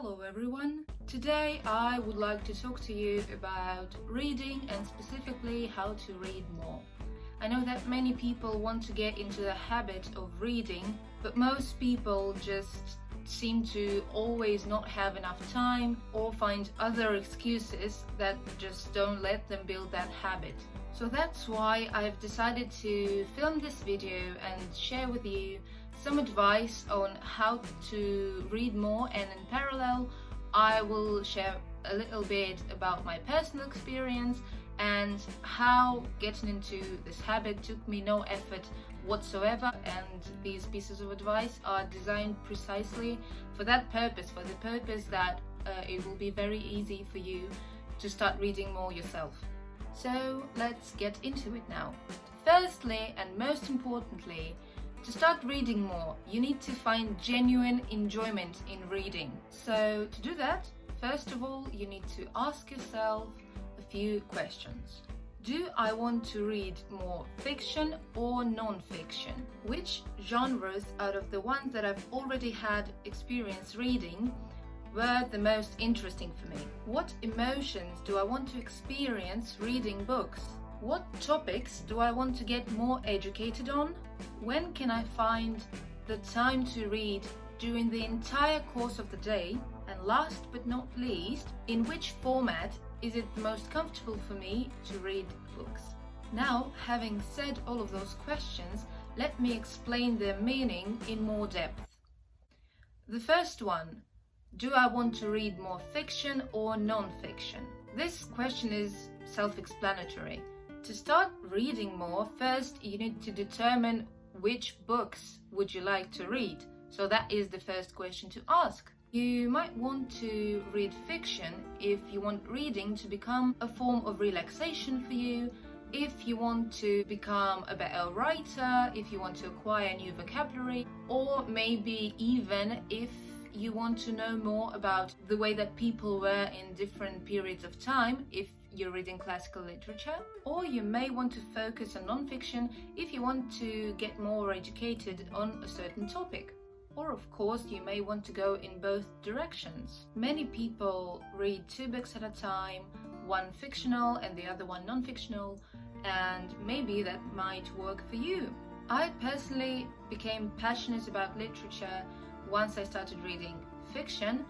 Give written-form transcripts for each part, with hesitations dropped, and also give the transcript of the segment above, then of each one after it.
Hello everyone! Today I would like to talk to you about reading and specifically how to read more. I know that many people want to get into the habit of reading, but most people just seem to always not have enough time or find other excuses that just don't let them build that habit. So that's why I've decided to film this video and share with you some advice on how to read more, and in parallel I will share a little bit about my personal experience and how getting into this habit took me no effort whatsoever, and these pieces of advice are designed precisely for that purpose, for the purpose that it will be very easy for you to start reading more yourself. So let's get into it now. Firstly, and most importantly, to start reading more, you need to find genuine enjoyment in reading. So to do that, first of all, you need to ask yourself a few questions. Do I want to read more fiction or non-fiction? Which genres out of the ones that I've already had experience reading were the most interesting for me? What emotions do I want to experience reading books? What topics do I want to get more educated on? When can I find the time to read during the entire course of the day? And last but not least, in which format is it the most comfortable for me to read books? Now, having said all of those questions, let me explain their meaning in more depth. The first one, do I want to read more fiction or non-fiction? This question is self-explanatory. To start reading more, first you need to determine which books would you like to read. So that is the first question to ask. You might want to read fiction if you want reading to become a form of relaxation for you, if you want to become a better writer, if you want to acquire new vocabulary, or maybe even if you want to know more about the way that people were in different periods of time, if you're reading classical literature. Or you may want to focus on non-fiction if you want to get more educated on a certain topic. Or of course, you may want to go in both directions. Many people read 2 books at a time, one fictional and the other one non-fictional, and maybe that might work for you. I personally became passionate about literature once I started reading fiction.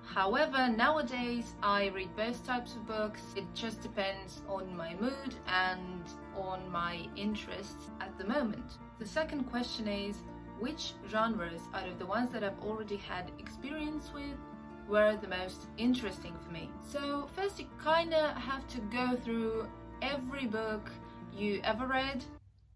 However, nowadays I read both types of books. It just depends on my mood and on my interests at the moment. The second question is, which genres out of the ones that I've already had experience with were the most interesting for me? So first, you kinda have to go through every book you ever read.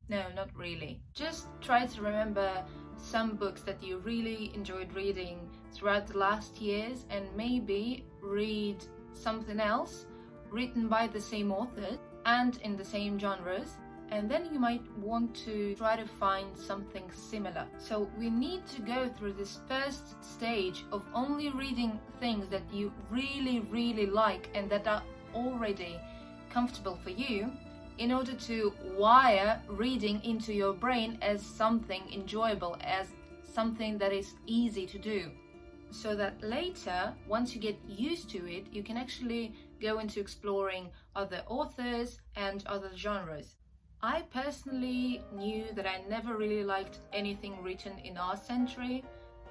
No, not really. Just try to remember some books that you really enjoyed reading throughout the last years, and maybe read something else written by the same author and in the same genres, and then you might want to try to find something similar. So we need to go through this first stage of only reading things that you really like and that are already comfortable for you, in order to wire reading into your brain as something enjoyable, as something that is easy to do. So that later, once you get used to it, you can actually go into exploring other authors and other genres. I personally knew that I never really liked anything written in our century.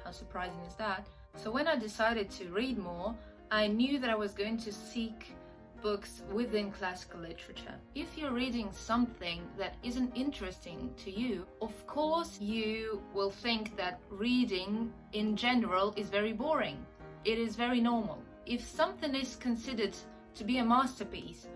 How surprising is that? So when I decided to read more, I knew that I was going to seek books within classical literature. If you're reading something that isn't interesting to you, of course you will think that reading in general is very boring. It is very normal. If something is considered to be a masterpiece,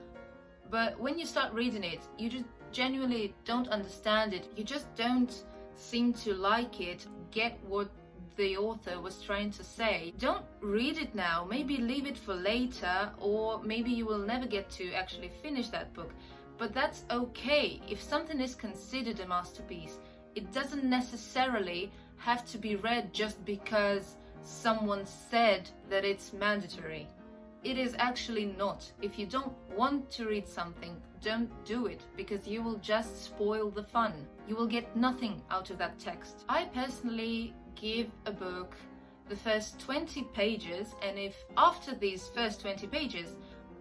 but when you start reading it, you just genuinely don't understand it, you just don't seem to like it, get what the author was trying to say, don't read it now. Maybe leave it for later, or maybe you will never get to actually finish that book. But that's okay. If something is considered a masterpiece, it doesn't necessarily have to be read just because someone said that it's mandatory. It is actually not. If you don't want to read something, don't do it, because you will just spoil the fun. You will get nothing out of that text. I personally give a book the first 20 pages, and if after these first 20 pages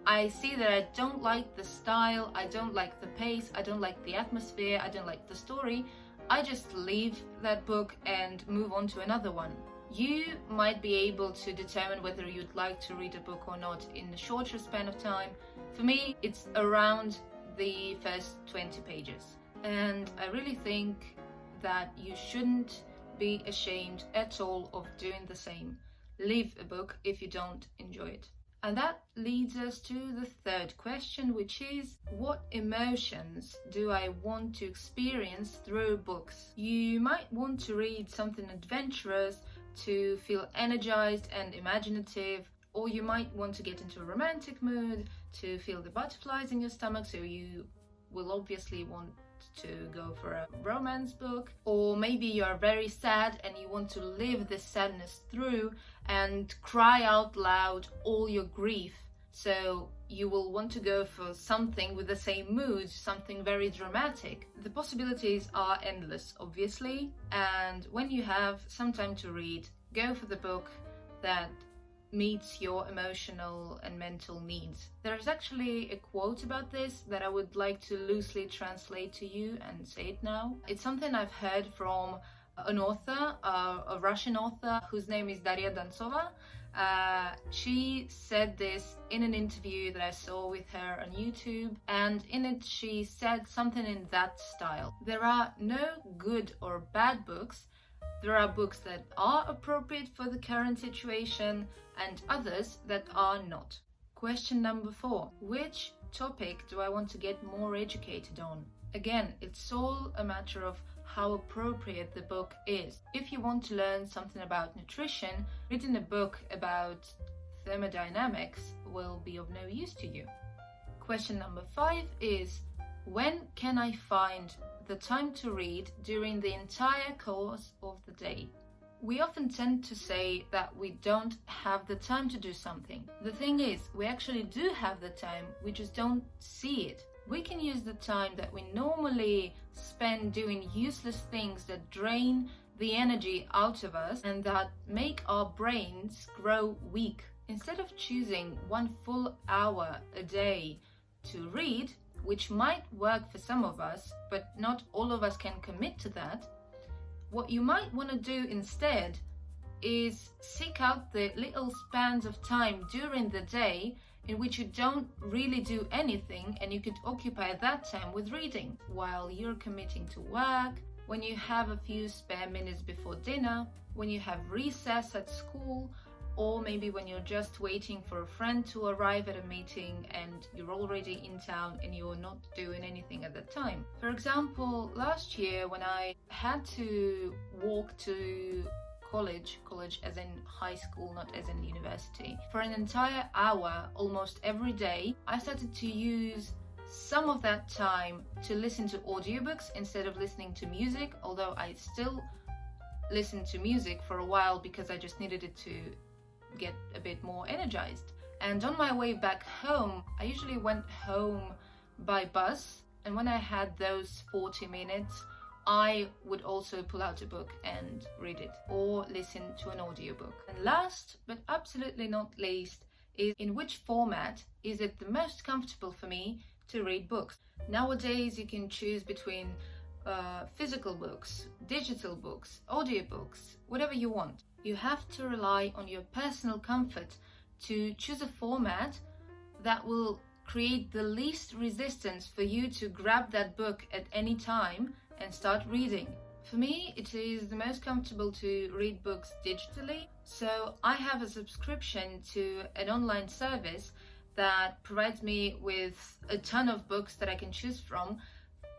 I see that I don't like the style, I don't like the pace, I don't like the atmosphere, I don't like the story, I just leave that book and move on to another one. You might be able to determine whether you'd like to read a book or not in a shorter span of time. For me, it's around the first 20 pages. And I really think that you shouldn't be ashamed at all of doing the same. Leave a book if you don't enjoy it. And that leads us to the third question, which is, what emotions do I want to experience through books? You might want to read something adventurous to feel energized and imaginative, or you might want to get into a romantic mood to feel the butterflies in your stomach, so you will obviously want to go for a romance book. Or maybe you are very sad and you want to live this sadness through and cry out loud all your grief, so you will want to go for something with the same mood, something very dramatic. The possibilities are endless, obviously, and when you have some time to read, go for the book that meets your emotional and mental needs. There is actually a quote about this that I would like to loosely translate to you and say it now. It's something I've heard from an author, a Russian author whose name is Daria Dantsova. She said this in an interview that I saw with her on YouTube, and in it she said something in that style. There are no good or bad books. There are books that are appropriate for the current situation and others that are not. Question number 4. Which topic do I want to get more educated on? Again, it's all a matter of how appropriate the book is. If you want to learn something about nutrition, reading a book about thermodynamics will be of no use to you. Question number 5 is, when can I find the time to read during the entire course of the day? We often tend to say that we don't have the time to do something. The thing is, we actually do have the time, we just don't see it. We can use the time that we normally spend doing useless things that drain the energy out of us and that make our brains grow weak. Instead of choosing 1 full hour a day to read, which might work for some of us, but not all of us can commit to that, what you might want to do instead is seek out the little spans of time during the day in which you don't really do anything, and you could occupy that time with reading while you're committing to work, when you have a few spare minutes before dinner, when you have recess at school, or maybe when you're just waiting for a friend to arrive at a meeting and you're already in town and you're not doing anything at that time. For example, last year when I had to walk to college as in high school, not as in university, for an entire hour almost every day, I started to use some of that time to listen to audiobooks instead of listening to music, although I still listened to music for a while because I just needed it to get a bit more energized. And on my way back home, I usually went home by bus, and when I had those 40 minutes, I would also pull out a book and read it or listen to an audiobook. And last but absolutely not least is, in which format is it the most comfortable for me to read books? Nowadays you can choose between physical books, digital books, audiobooks, whatever you want. You have to rely on your personal comfort to choose a format that will create the least resistance for you to grab that book at any time and start reading. For me, it is the most comfortable to read books digitally, so I have a subscription to an online service that provides me with a ton of books that I can choose from,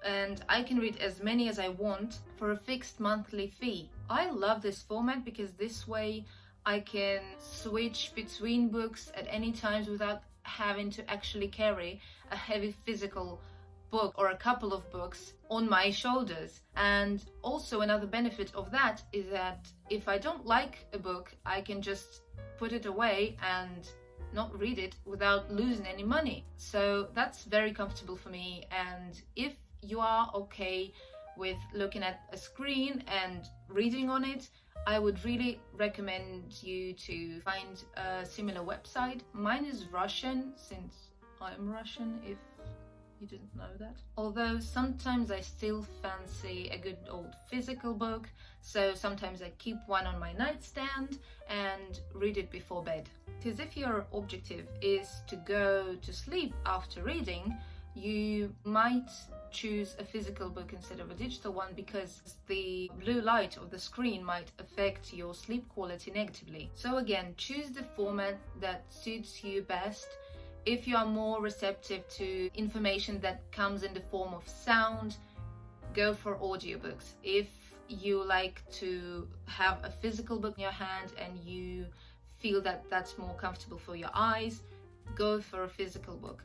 and I can read as many as I want for a fixed monthly fee. I love this format because this way I can switch between books at any times without having to actually carry a heavy physical book or a couple of books on my shoulders. And also another benefit of that is that if I don't like a book, I can just put it away and not read it without losing any money. So that's very comfortable for me. And if you are okay with looking at a screen and reading on it, I would really recommend you to find a similar website. Mine is Russian, since I'm Russian, if you didn't know that. Although sometimes I still fancy a good old physical book, so sometimes I keep one on my nightstand and read it before bed. Because if your objective is to go to sleep after reading, you might choose a physical book instead of a digital one, because the blue light of the screen might affect your sleep quality negatively. So again, choose the format that suits you best. If you are more receptive to information that comes in the form of sound, go for audiobooks. If you like to have a physical book in your hand and you feel that that's more comfortable for your eyes, go for a physical book.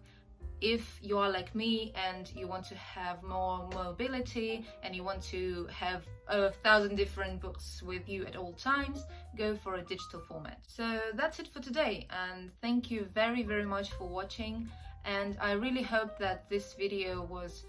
If you are like me and you want to have more mobility and you want to have 1,000 different books with you at all times, go for a digital format. So that's it for today, and thank you very, very much for watching. And I really hope that this video was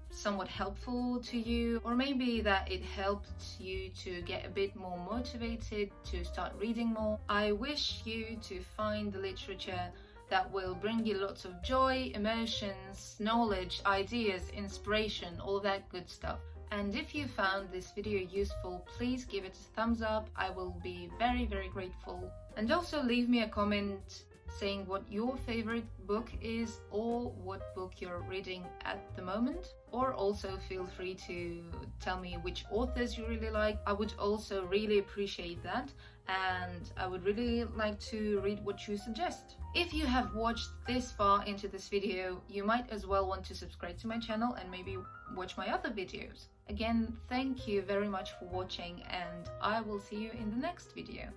somewhat helpful to you, or maybe that it helped you to get a bit more motivated to start reading more. I wish you to find the literature that will bring you lots of joy, emotions, knowledge, ideas, inspiration, all that good stuff. And if you found this video useful, please give it a thumbs up. I will be very, very grateful. And also leave me a comment saying what your favorite book is, or what book you're reading at the moment. Or also feel free to tell me which authors you really like. I would also really appreciate that, and I would really like to read what you suggest. If you have watched this far into this video, you might as well want to subscribe to my channel and maybe watch my other videos. Again, thank you very much for watching, and I will see you in the next video.